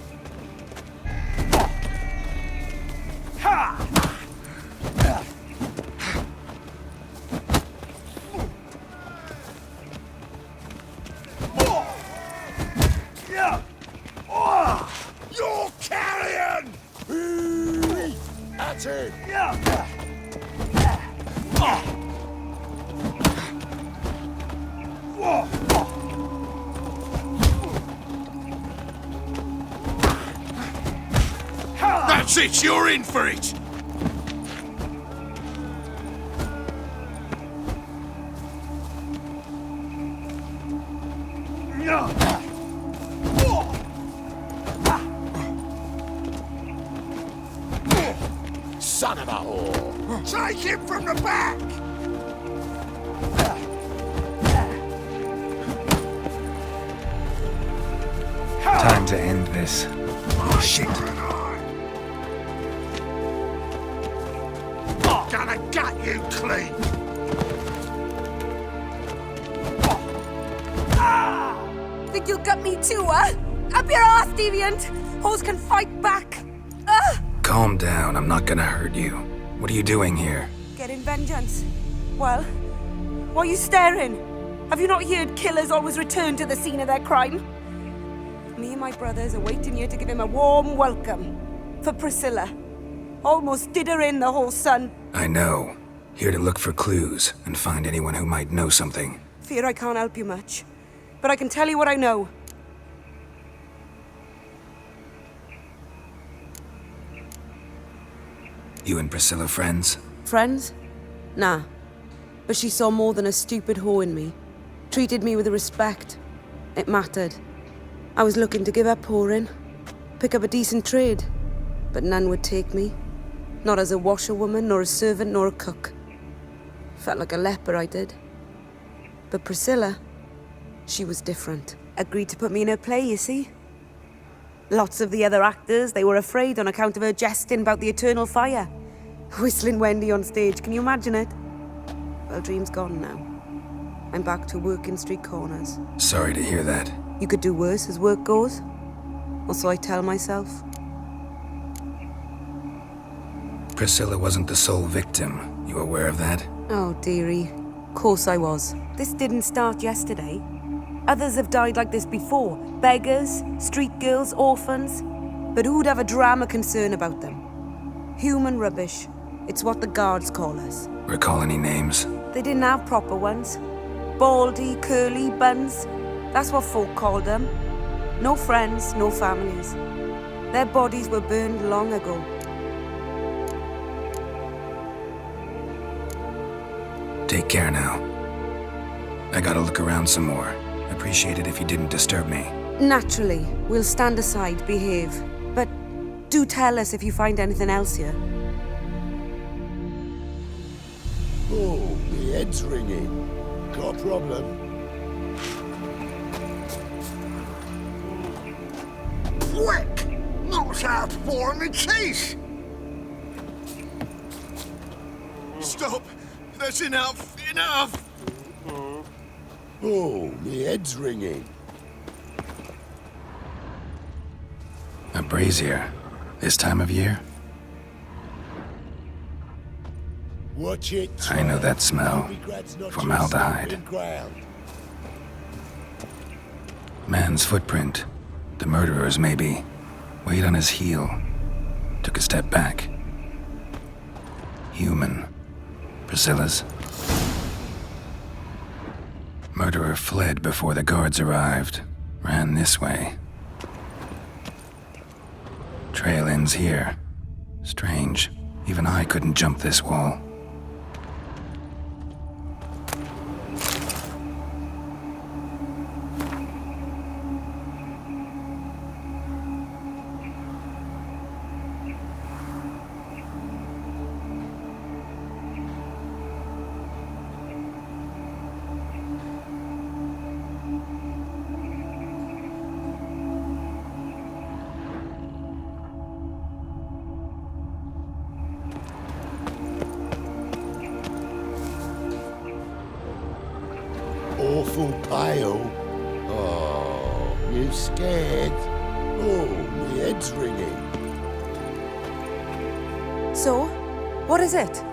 You're carrion! That's it. That's it, you're in for it! Son of a whore. Take him from the back! Time to end this. Shit! Gonna gut you clean! Think you'll gut me too, huh? Up your ass, deviant! Hoes can fight back! Calm down, I'm not gonna hurt you. What are you doing here? Getting vengeance. Well, why are you staring? Have you not heard killers always return to the scene of their crime? Me and my brothers are waiting here to give him a warm welcome. For Priscilla. Almost did her in, the whole son. I know. Here to look for clues and find anyone who might know something. Fear I can't help you much. But I can tell you what I know. You and Priscilla friends? Friends? Nah. But she saw more than a stupid whore in me. Treated me with respect. It mattered. I was looking to give up whoring. Pick up a decent trade. But none would take me. Not as a washerwoman, nor a servant, nor a cook. Felt like a leper, I did. But Priscilla, she was different. Agreed to put me in her play, you see? Lots of the other actors, they were afraid on account of her jesting about the eternal fire. Whistling Wendy on stage, can you imagine it? Well, dream's gone now. I'm back to working street corners. Sorry to hear that. You could do worse as work goes. Or so I tell myself. Priscilla wasn't the sole victim. You aware of that? Oh, dearie. Course I was. This didn't start yesterday. Others have died like this before. Beggars, street girls, orphans. But who'd have a drama concern about them? Human rubbish. It's what the guards call us. Recall any names? They didn't have proper ones. Baldy, curly, buns. That's what folk called them. No friends, no families. Their bodies were burned long ago. Take care now. I gotta look around some more. Appreciate it if you didn't disturb me. Naturally, we'll stand aside, behave. But do tell us if you find anything else here. Oh, the head's ringing. Got a problem? Quick! Knock out for me, chase! Stop! That's enough! Enough! Oh, the head's ringing. A brazier. This time of year? Watch it. I know that smell. Novigrad's not Formaldehyde. your stomping ground. Man's footprint. The murderer's, maybe. Weighed on his heel. Took a step back. Human. Priscilla's. Murderer fled before the guards arrived. Ran this way. Trail ends here. Strange. Even I couldn't jump this wall. Awful pale. Oh, you scared? Oh, my head's ringing. So, what is it?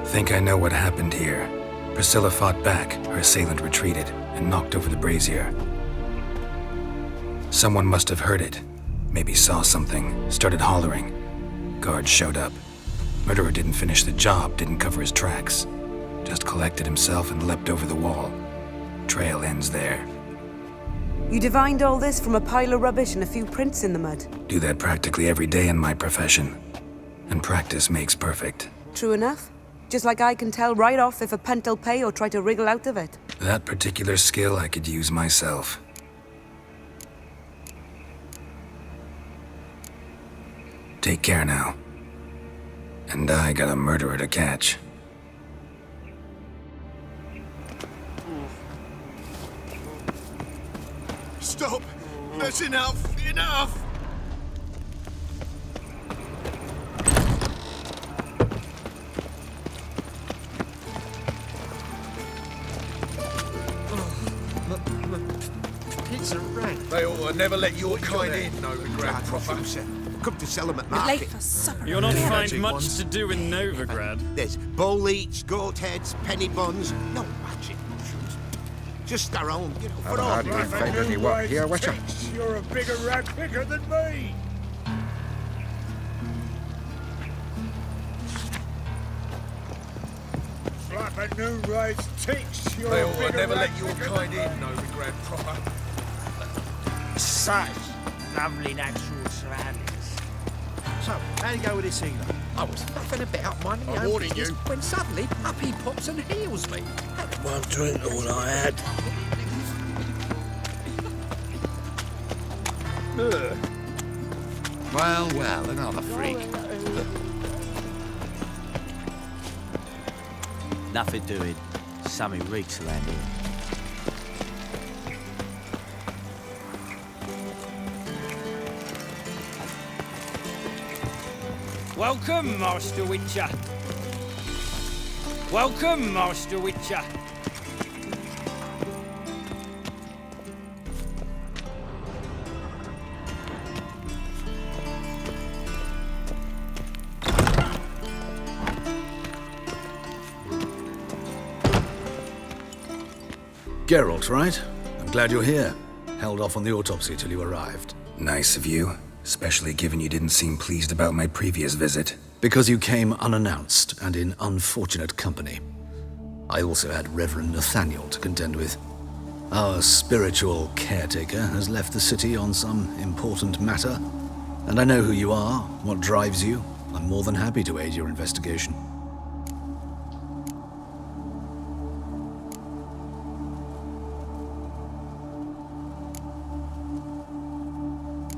Think I know what happened here. Priscilla fought back, her assailant retreated, and knocked over the brazier. Someone must have heard it. Maybe saw something, started hollering. Guards showed up. Murderer didn't finish the job, didn't cover his tracks. Just collected himself and leapt over the wall. Trail ends there. You divined all this from a pile of rubbish and a few prints in the mud. Do that practically every day in my profession. And practice makes perfect. True enough. Just like I can tell right off if a punt'll pay or try to wriggle out of it. That particular skill I could use myself. Take care now. And I got a murderer to catch. Stop! That's enough! Enough! Piece of rag. They ought to never let your kind in, Novigrad proper. Come to sell them at We're late market. for supper. You'll not again. find much to do in Novigrad. There's bull eats, goat heads, penny buns, no magic mushrooms. Just our own, you know, for all. How do you find any work here, Witcher? You're a bigger rat picker than me. Like a new raised ticks. You're they ought to never let your kind in, Novigrad proper. Such lovely natural surroundings. So, how'd you go with this healer? I was faffing about minding my I'm own warning business you. when suddenly up he pops and heals me. One drink, all I had. Well, well, another freak. Nothing doing. Something reeks around here. Welcome, Master Witcher. Welcome, Master Witcher. Geralt, right? I'm glad you're here. Held off on the autopsy till you arrived. Nice of you, especially given you didn't seem pleased about my previous visit. Because you came unannounced and in unfortunate company. I also had Reverend Nathaniel to contend with. Our spiritual caretaker has left the city on some important matter, and I know who you are, what drives you. I'm more than happy to aid your investigation.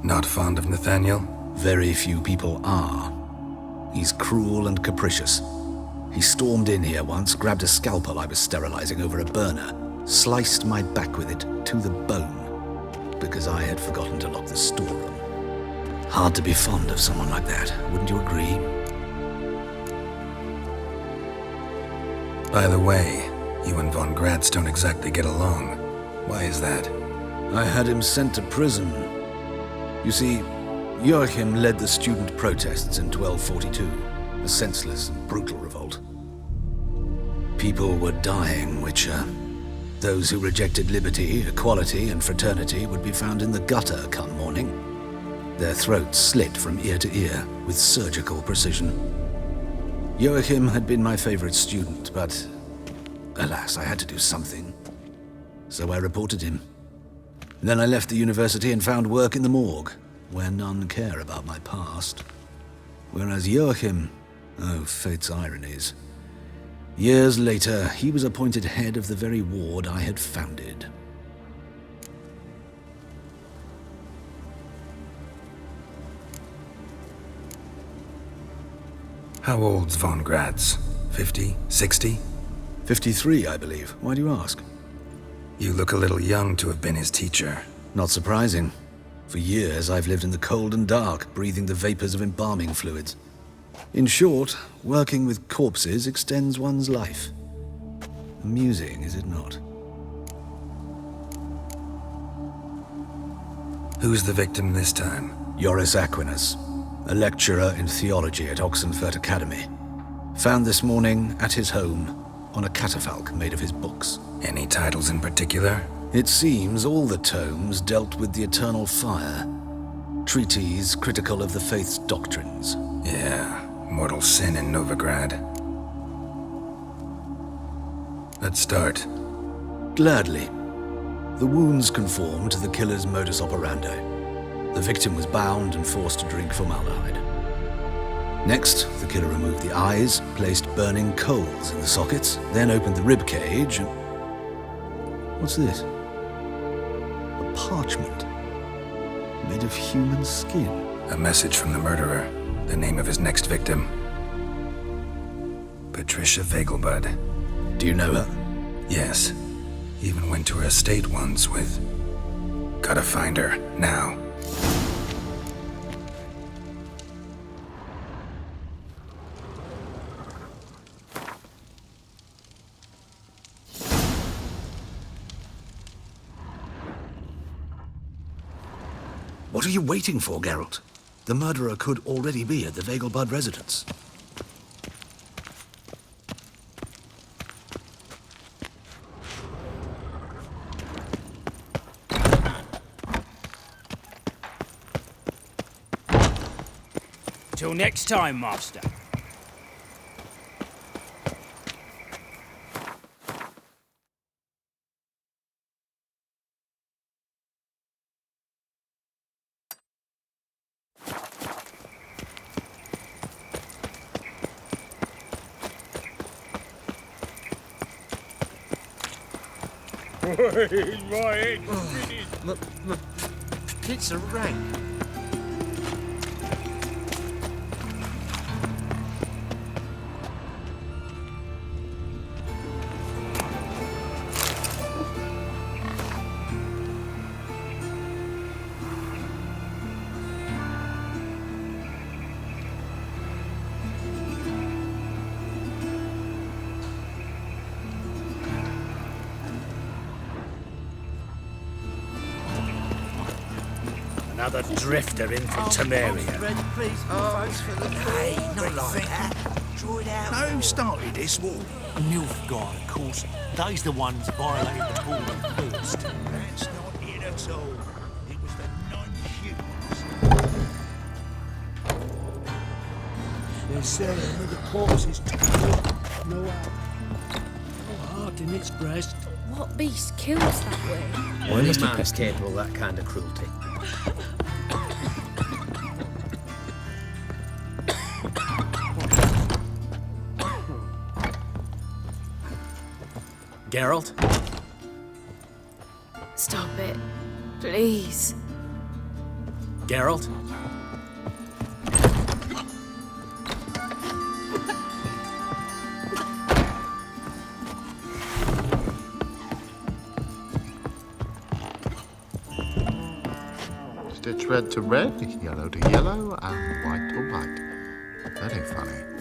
Not fond of Nathaniel? Very few people are. He's cruel and capricious. He stormed in here once, grabbed a scalpel I was sterilizing over a burner, sliced my back with it to the bone, because I had forgotten to lock the storeroom. Hard to be fond of someone like that, wouldn't you agree? By the way, you and Von Gratz don't exactly get along. Why is that? I had him sent to prison. You see, Joachim led the student protests in 1242, a senseless and brutal revolt. People were dying, Witcher. Those who rejected liberty, equality, and fraternity would be found in the gutter come morning. Their throats slit from ear to ear with surgical precision. Joachim had been my favorite student, but alas, I had to do something. So I reported him. Then I left the university and found work in the morgue, where none care about my past. Whereas Joachim, oh, fate's ironies. Years later, he was appointed head of the very ward I had founded. How old's Von Gratz? 50? 60? 53, I believe. Why do you ask? You look a little young to have been his teacher. Not surprising. For years, I've lived in the cold and dark, breathing the vapors of embalming fluids. In short, working with corpses extends one's life. Amusing, is it not? Who's the victim this time? Joris Aquinas, a lecturer in theology at Oxenfurt Academy. Found this morning at his home on a catafalque made of his books. Any titles in particular? It seems all the tomes dealt with the eternal fire. Treatises critical of the faith's doctrines. Yeah, mortal sin in Novigrad. Let's start. Gladly. The wounds conform to the killer's modus operandi. The victim was bound and forced to drink formaldehyde. Next, the killer removed the eyes, placed burning coals in the sockets, then opened the rib cage and... What's this? A parchment. Made of human skin. A message from the murderer. The name of his next victim. Patricia Vegelbud. Do you know her? Yes. Even went to her estate once with... Gotta find her, now. What are you waiting for, Geralt? The murderer could already be at the Vegelbud residence. Till next time, Master. My head It's a rank. Another drifter in from Temeria. Hey, not like that. Draw it out. No, who started this war? Nilfgaard, of course. They's the ones violating the border first. That's not it at all. It was the non-humans. They're selling with the corpses to no heart in its breast. What beast kills that way? Why must man's capable of that kind of cruelty? Geralt? Stop it. Please. Geralt? Stitch red to red, yellow to yellow, and white to white. Very funny.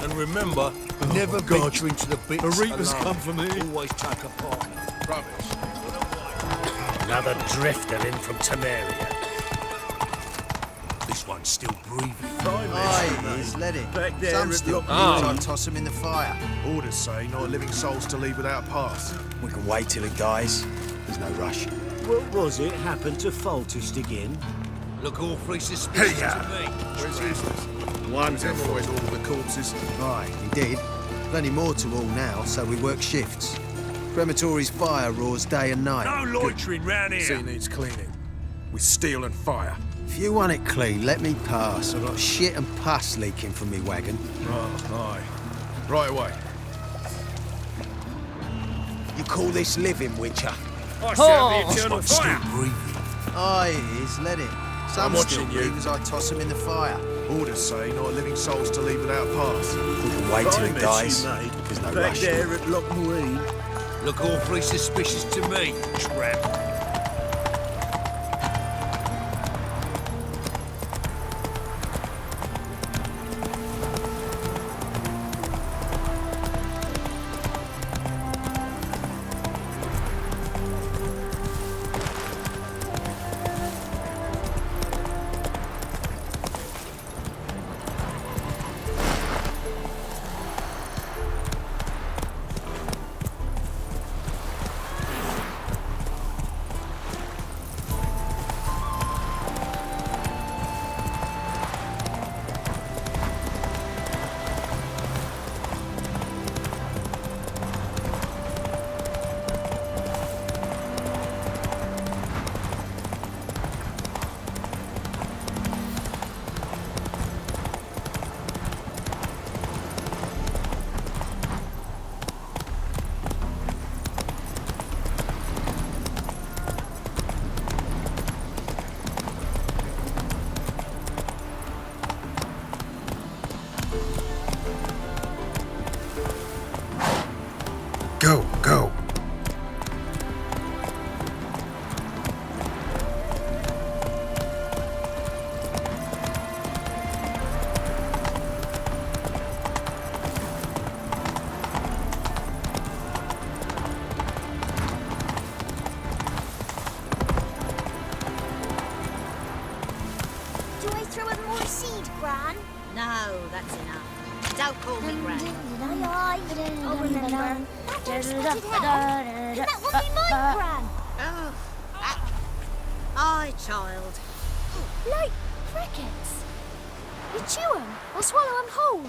And remember, never venture into the bits alone. Reapers come for me. Always take a partner. Rubbish. Another drifter in from Temeria. This one's still breathing. Aye, he's let it. Back there Some at still the- breathe, I toss him in the fire. Orders say not living souls to leave without a pass. We can wait till he dies. There's no rush. What was it happened to Foltest again? Look awfully suspicious to me. Where's useless? One's avoid all the corpses. Aye, he did. Plenty more to all now, so we work shifts. Crematory's fire roars day and night. No loitering round here. Sea needs cleaning. With steel and fire. If you want it clean, let me pass. I've got shit and pus leaking from me wagon. Oh, aye. Right away. You call this living, Witcher? I shall the eternal fire. Aye, it is. Let it. Some I'm still watching you. breathe as I toss him in the fire. Orders say not living souls to leave without a pass. We can wait till he dies. There's no Back rush. there at Lochmarine. Look awfully suspicious to me, tramp. Don't call me Gran. I'll remember. That spotted hell. That will be my Gran. Aye, child. Like crickets. You chew 'em or swallow 'em whole.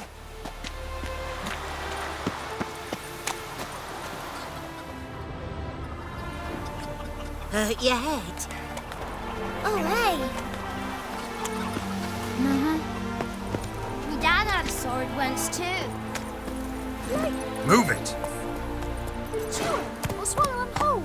Hurt your head. Oh, hey. My dad had a sword once too. Move it! Chew 'em or swallow 'em whole.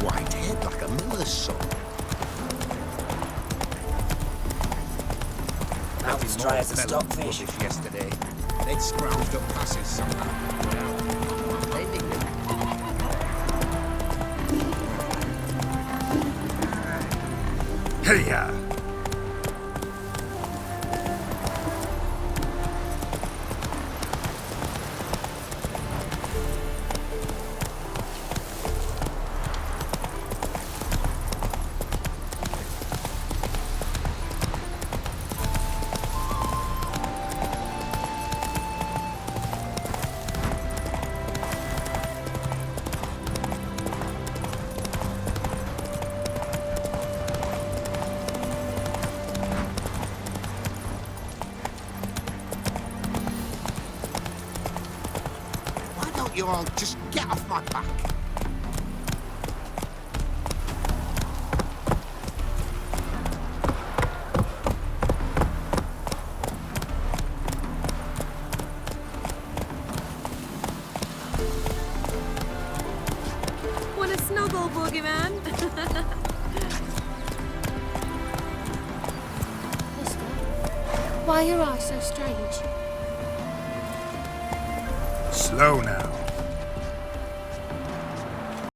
White head like a miller's son. That was dry as a stockfish. Yesterday, they'd scrounged up passes somehow. They nicked it. Hey-ya! Why don't you all just get off my back? Want a snuggle, boogeyman? Why are your eyes so strange? Slow now.